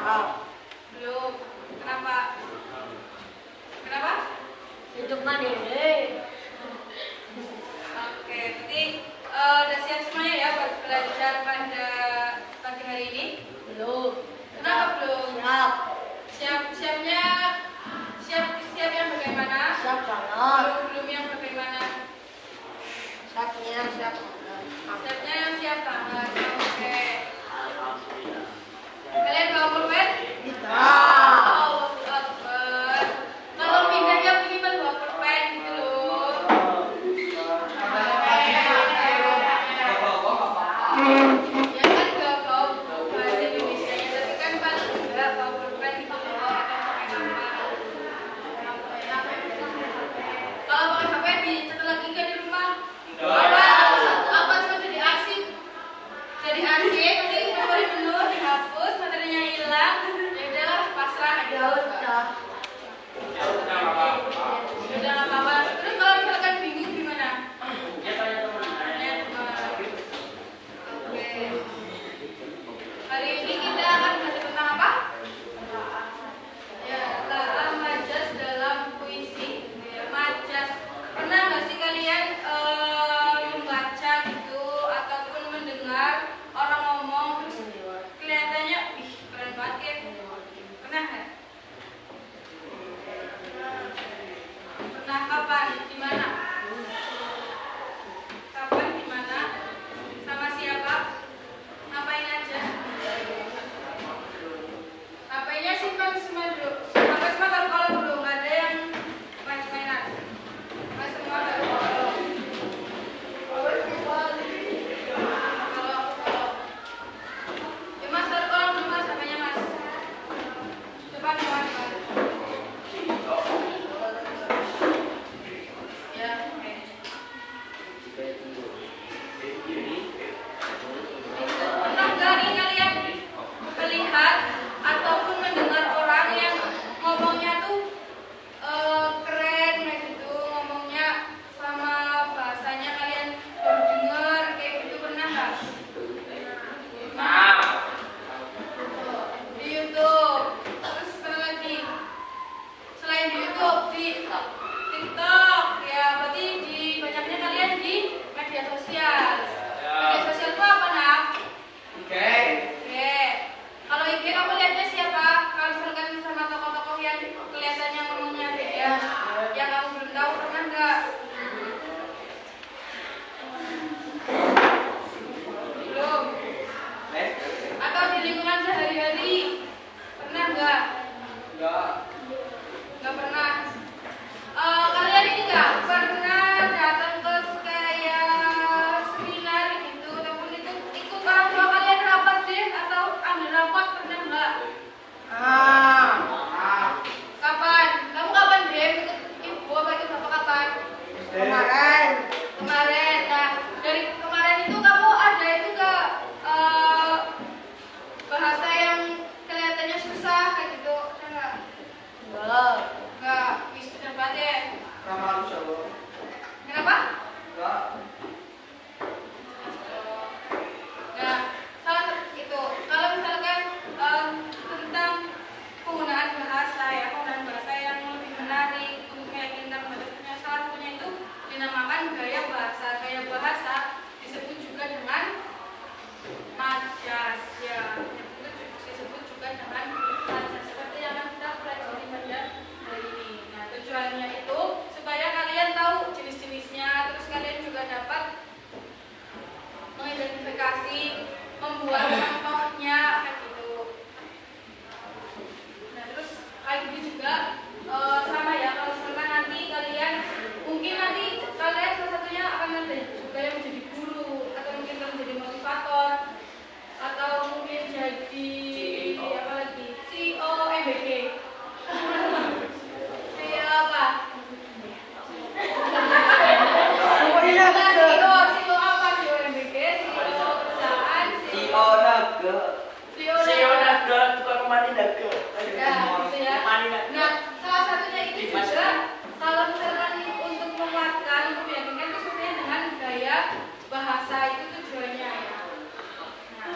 Belum. Kenapa? Kenapa? Hidup mandiri. Oke, berarti udah siap semuanya ya buat belajar pada pagi hari ini? Belum. Kenapa belum? Siap. Siap-siapnya siap yang bagaimana? Siap banget. Belum yang bagaimana? Siapnya siap. Siapnya yang siap banget. Oke. Kalian bawa pulpen? Allahu Akbar. Kalau pindah ya minimal bawa pulpen gitu loh. Ya kan gak bawa bahasa Indonesia nya, tapi kan paling enggak bawa pulpen gitu loh. Atau pakai apa? Kalau pakai HP dicetak lagi kan di rumah? Apa cuma jadi arsip? Jadi arsip, nanti memori penuh dihapus, materinya hilang. Ya udahlah, pasrah aja. Udah. Udah nggak apa-apa. Terus kalau misalkan bingung gimana? Tanya teman. Oke. Hari ini kita akan belajar tentang apa? Ya, tentang majas dalam puisi. Ya, majas. Pernah nggak sih kalian membaca gitu ataupun mendengar orang ngomong terus kelihatannya, ih keren banget ya? Pernah nggak? Pernah kapan? Di mana? Kapan? Di mana? Sama siapa? Ngapain aja? HP-nya simpan semua dulu. Sampai semua kalau dulu nggak ada yang main-mainan. Mas semua kalau ya mas kalau dulu mas HP-nya mas. Coba nih mas. Ya, oke. Pernah nggak nih kalian melihat ataupun mendengar orang yang ngomongnya tuh keren kayak gitu, ngomongnya sama bahasanya kalian baru dengar kayak gitu, pernah nggak? Di YouTube. Terus pernah lagi? Selain di YouTube, di TikTok, ya berarti di banyaknya kalian di media sosial. Media sosial itu apa, Naf? Oke. Kalau IG kamu lihatnya siapa? Kalau misalkan sama tokoh-tokoh yang kelihatannya ngomongnya beda, yang kamu belum tahu, pernah nggak? Belum. Atau di lingkungan sehari-hari, pernah nggak? Nggak pernah. Kalian ini nggak pernah datang ke kayak seminar gitu, ataupun itu ikut orang tua kalian rapat deh atau ambil rapat, pernah nggak? Kapan? Kamu kapan deh ikut ibu apa ikut bapak kapan? Kemarin. Kemarin. Nah, dari kemarin itu kamu ada itu nggak bahasa yang kelihatannya susah kayak gitu? Ada nggak? Belum. Nggak. Wis bener banget ya. Kenapa? Nah, salah satu itu kalau misalkan tentang penggunaan bahasa ya, penggunaan bahasa yang lebih menarik untuk meyakinkan bahasanya, salah satunya itu dinamakan gaya bahasa. Gaya bahasa disebut juga dengan majas ya, disebut juga dengan majas seperti yang akan kita pelajari pada hari ini. Nah, tujuannya itu supaya kalian tahu jenis-jenisnya, terus kalian juga dapat mengidentifikasi, membuat contohnya kayak gitu. Nah, terus kayak gini juga sama ya, kalau misalkan nanti kalian mungkin nanti kalian salah satunya akan ada juga yang menjadi guru, atau mungkin kalian menjadi motivator, atau mungkin jadi apa lagi, CEO MBG. CEO apa? CEO apa? CEO MBG, CEO perusahaan, CEO Naga, tukang mani naga. ya, gitu ya. Nah, salah satunya itu juga kalau misalkan untuk menguatkan, untuk meyakinkan itu sesuai dengan gaya bahasa itu tujuannya ya. Nah,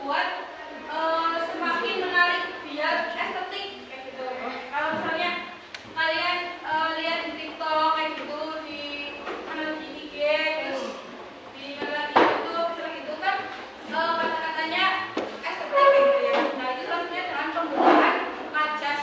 membuat semakin menarik biar estetik kayak gitu. Kalau misalnya kalian lihat di TikTok kayak gitu, di mana di IG, terus di mana lagi YouTube, misalnya gitu kan kata-katanya estetik kayak gitu ya. Nah itu salah satunya dengan penggunaan majas.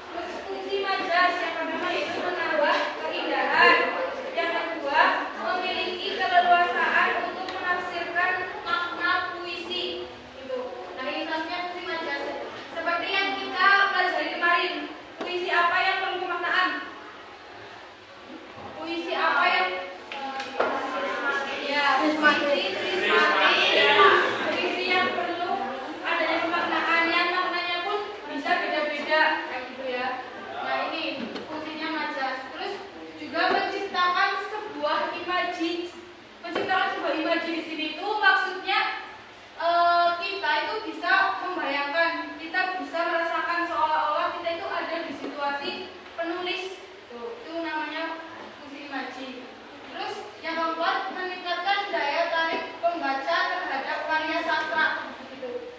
Terus fungsi majas yang pertama itu menambah keindahan. Yang kedua, memiliki keleluasaan untuk menafsirkan makna puisi. Gitu. Nah ini salah satunya fungsi majas. Seperti yang kita pelajari kemarin, puisi apa yang perlu pemaknaan? Puisi apa yang ya, puisi prismatis, puisi yang perlu adanya pemaknaan, yang maknanya pun bisa beda-beda kayak gitu ya. Nah ini fungsinya majas. Terus juga menciptakan sebuah imaji. Menciptakan sebuah imaji di sini itu maksudnya kita itu bisa membayangkan, kita bisa merasakan seolah-olah kita itu ada di situasi penulis. Tuh, itu namanya fungsi imaji. Terus yang keempat, meningkatkan daya tarik pembaca terhadap karya sastra. Gitu.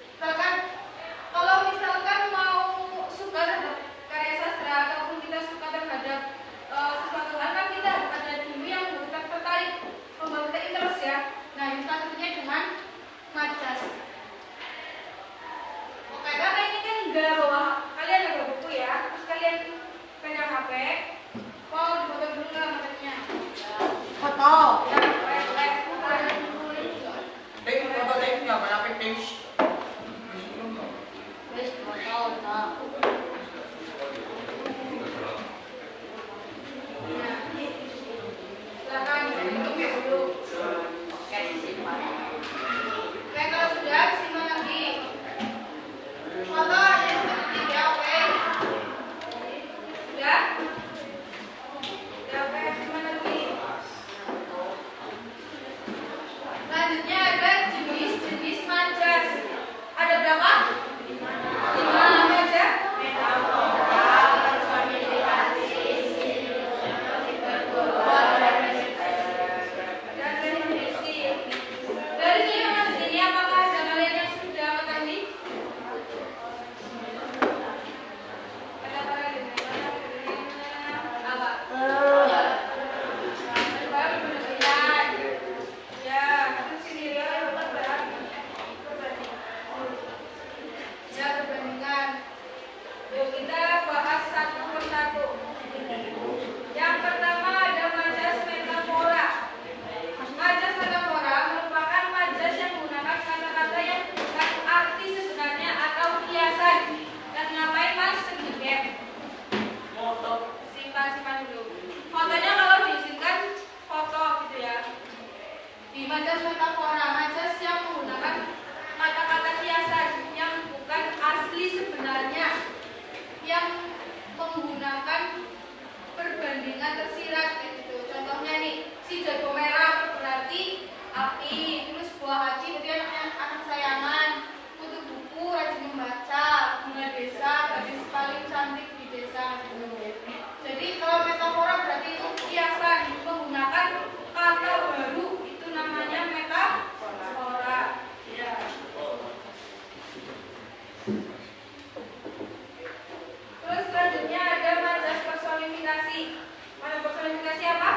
Kalau misalkan mau suka terhadap karya sastra ataupun kita suka terhadap sesuatu hal, kan kita ada dulu yang membuat tertarik, membuat kita interest ya. Nah ini salah satunya dengan majas. Oke, karena ini kan nggak bawa, kalian nggak bawa buku ya, terus kalian pegang HP, mau difoto dulu nggak matanya? Foto. Ya, baik. Wis foto. Nah. Silakan dihitung dulu. Oke, kalau sudah simpan lagi. Foto yang ketiga, oke. Sudah? Sudah, oke, simpan lagi. Selanjutnya ada jenis-jenis majas. Ada berapa? 5 majas. Dan definisi. Dari kelima majas ini, apakah ada kalian yang sudah mengetahui? Ada apa lagi? Apa? Perbandingan. Ya, terus ini ya, perbandingan. Yuk kita bahas satu persatu. Yang pertama ada majas metafora. Majas metafora merupakan majas yang menggunakan kata-kata yang bukan arti sebenarnya atau kiasan. Dan ngapain mas? Sedikit. Simpan dulu. Fotonya kalau diizinkan foto gitu ya. Di majas metafora, majas yang menggunakan kata-kata kiasan yang bukan asli sebenarnya, yang menggunakan perbandingan tersirat gitu. Contohnya nih, si jago merah berarti api, terus buah hati berarti anak kesayangan, kutu buku rajin membaca, bunga desa gadis paling cantik di desa. Jadi kalau metafora berarti itu kiasan, menggunakan kata baru, itu namanya metafora. Ya. Terus selanjutnya ada majas personifikasi. Majas personifikasi apa?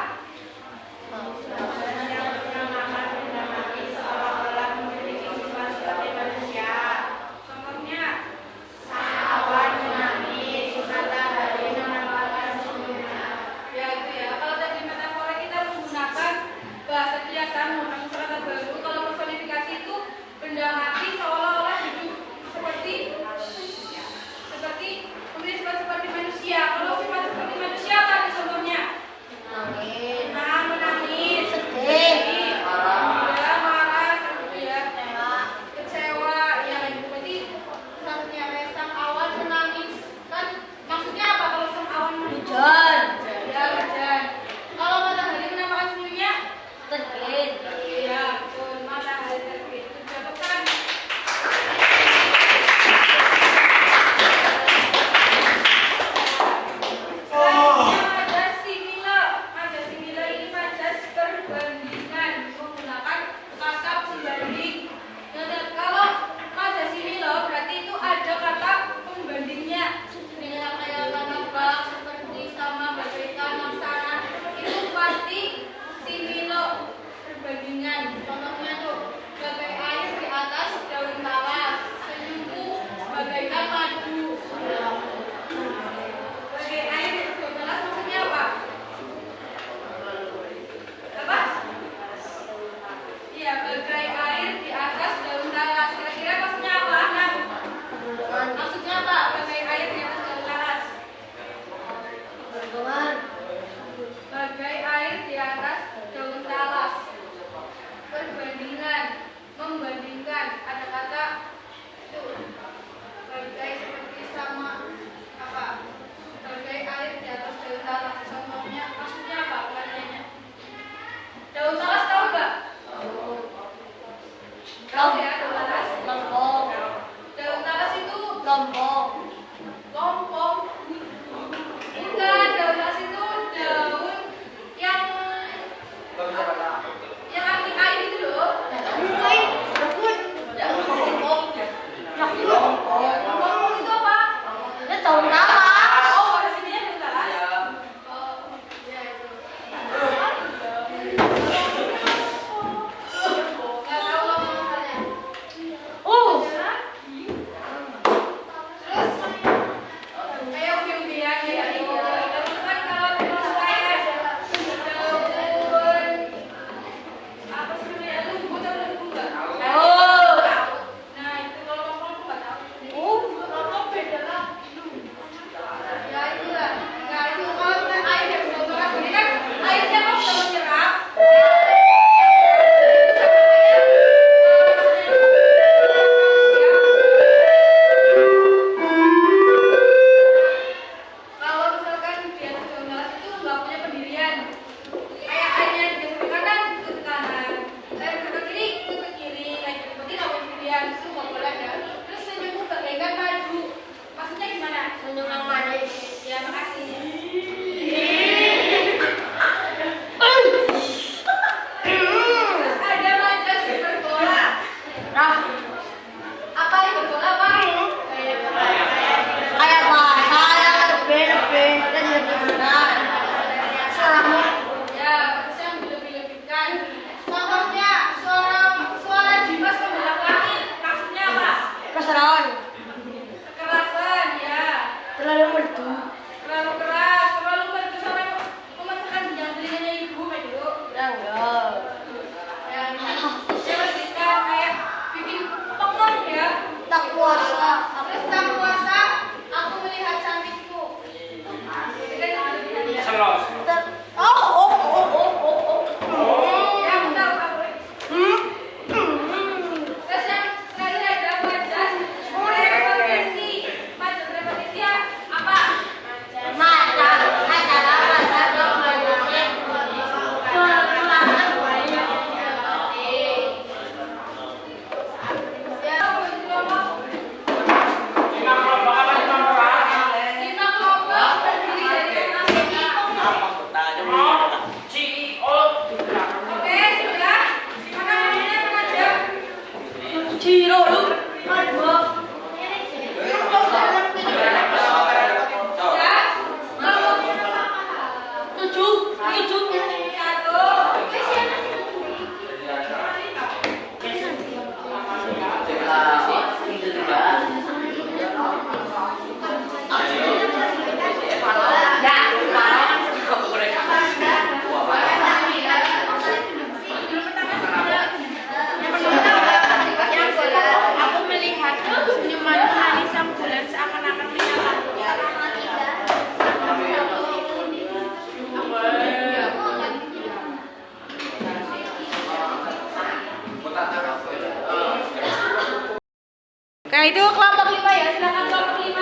itu kelompok 5 ya, silakan kelompok 5.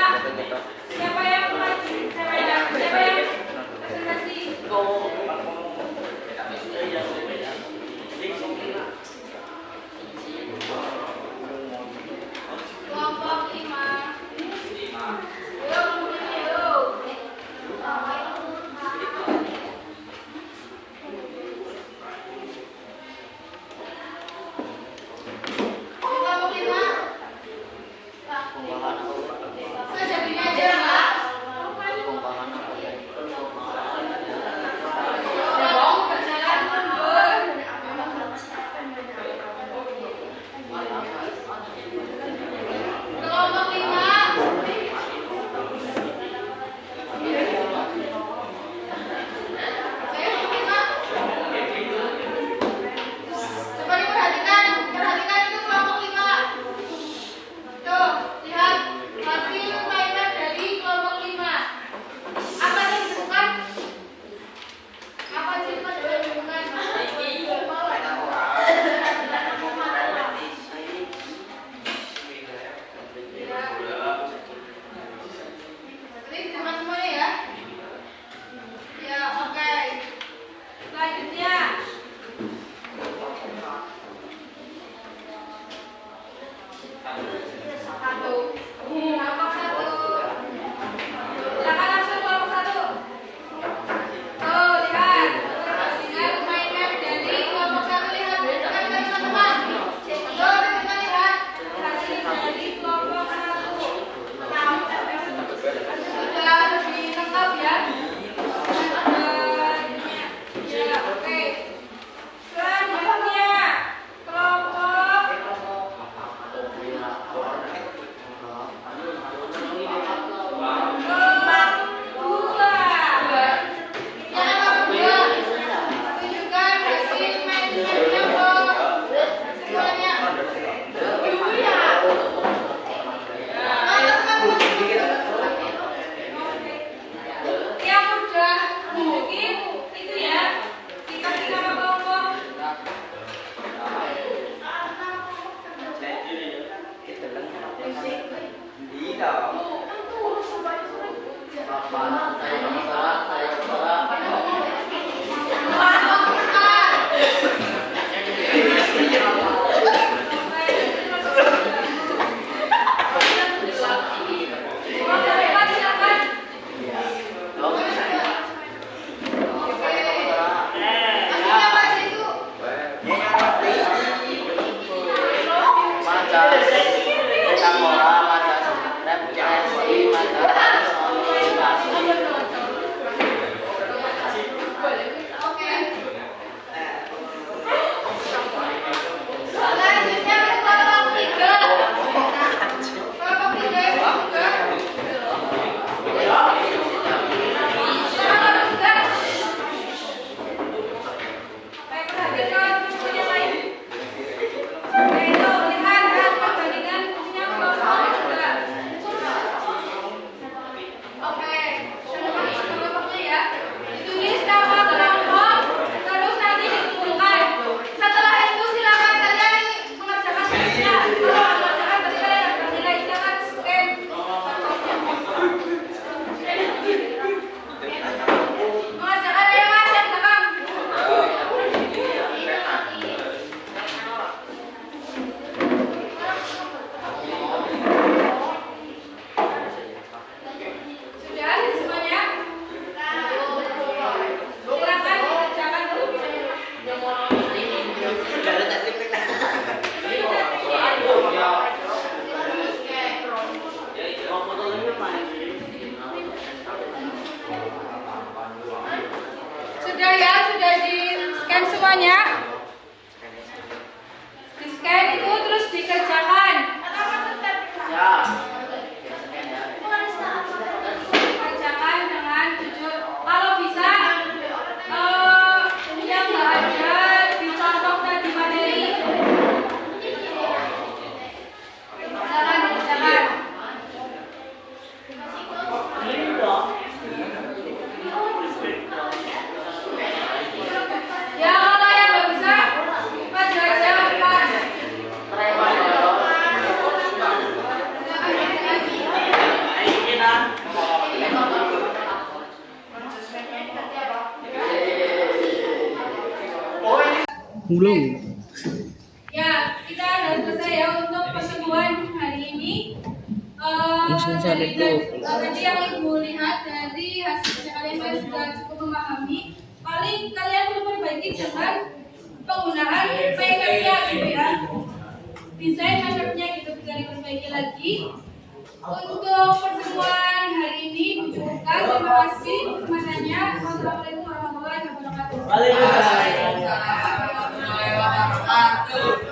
Siapa yang maju? Siapa yang presentasi? Kelompok 5. semuanya. Di scan itu terus dikerjakan. Kerjakan dengan jujur. Kalau bisa, yang nggak ada dicontoh tadi materi. Kerjakan. Ya, kalau yang nggak bisa, maju aja depan. Belum. Ya, kita sudah selesai ya untuk pertemuan hari ini. Tadi yang ibu lihat dari hasil kalian sudah cukup memahami. Paling kalian perlu perbaiki dengan penggunaan PKP-nya gitu ya. Desain PKP-nya gitu bisa diperbaiki lagi. Untuk pertemuan hari ini cukupkan. Terima kasih kesempatannya. Wassalamualaikum warahmatullahi wabarakatuh. Waalaikumsalam warahmatullahi wabarakatuh.